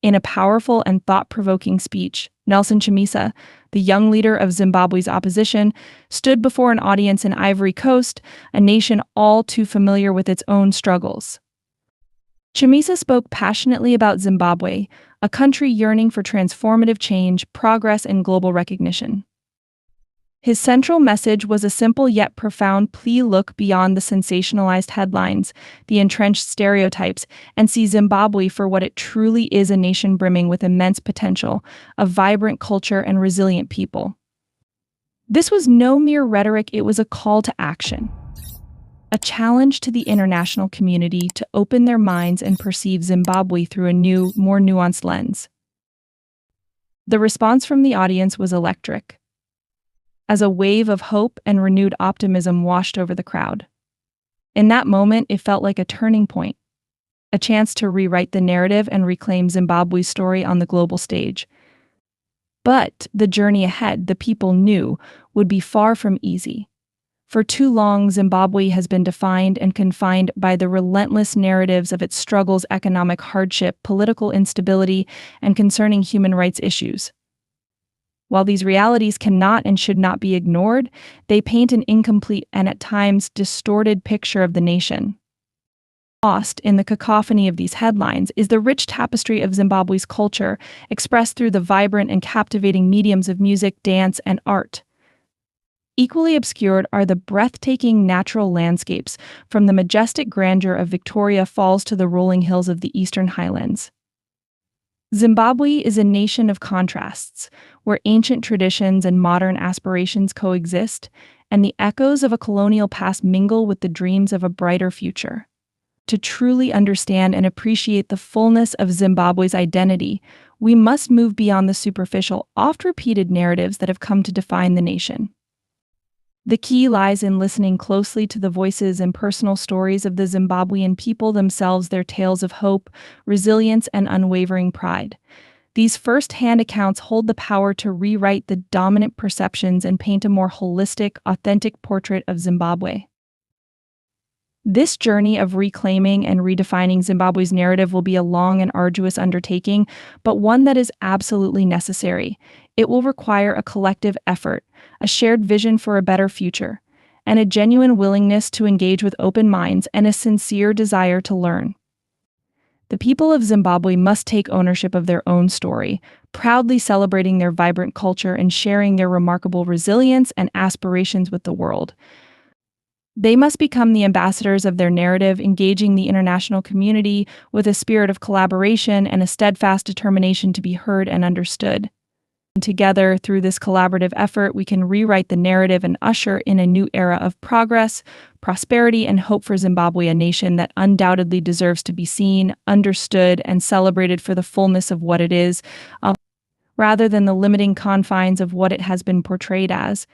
In a powerful and thought-provoking speech, Nelson Chamisa, the young leader of Zimbabwe's opposition, stood before an audience in Ivory Coast, a nation all too familiar with its own struggles. Chamisa spoke passionately about Zimbabwe, a country yearning for transformative change, progress, and global recognition. His central message was a simple yet profound plea: look beyond the sensationalized headlines, the entrenched stereotypes, and see Zimbabwe for what it truly is, a nation brimming with immense potential, a vibrant culture, and resilient people. This was no mere rhetoric, it was a call to action. A challenge to the international community to open their minds and perceive Zimbabwe through a new, more nuanced lens. The response from the audience was electric, as a wave of hope and renewed optimism washed over the crowd. In that moment, it felt like a turning point, a chance to rewrite the narrative and reclaim Zimbabwe's story on the global stage. But the journey ahead, the people knew, would be far from easy. For too long, Zimbabwe has been defined and confined by the relentless narratives of its struggles, economic hardship, political instability, and concerning human rights issues. While these realities cannot and should not be ignored, they paint an incomplete and at times distorted picture of the nation. Lost in the cacophony of these headlines is the rich tapestry of Zimbabwe's culture, expressed through the vibrant and captivating mediums of music, dance, and art. Equally obscured are the breathtaking natural landscapes, from the majestic grandeur of Victoria Falls to the rolling hills of the Eastern Highlands. Zimbabwe is a nation of contrasts, where ancient traditions and modern aspirations coexist, and the echoes of a colonial past mingle with the dreams of a brighter future. To truly understand and appreciate the fullness of Zimbabwe's identity, we must move beyond the superficial, oft-repeated narratives that have come to define the nation. The key lies in listening closely to the voices and personal stories of the Zimbabwean people themselves, their tales of hope, resilience, and unwavering pride. These first-hand accounts hold the power to rewrite the dominant perceptions and paint a more holistic, authentic portrait of Zimbabwe. This journey of reclaiming and redefining Zimbabwe's narrative will be a long and arduous undertaking, but one that is absolutely necessary. It will require a collective effort, a shared vision for a better future, and a genuine willingness to engage with open minds and a sincere desire to learn. The people of Zimbabwe must take ownership of their own story, proudly celebrating their vibrant culture and sharing their remarkable resilience and aspirations with the world. They must become the ambassadors of their narrative, engaging the international community with a spirit of collaboration and a steadfast determination to be heard and understood. Together, through this collaborative effort, we can rewrite the narrative and usher in a new era of progress, prosperity, and hope for Zimbabwe, a nation that undoubtedly deserves to be seen, understood, and celebrated for the fullness of what it is, rather than the limiting confines of what it has been portrayed as.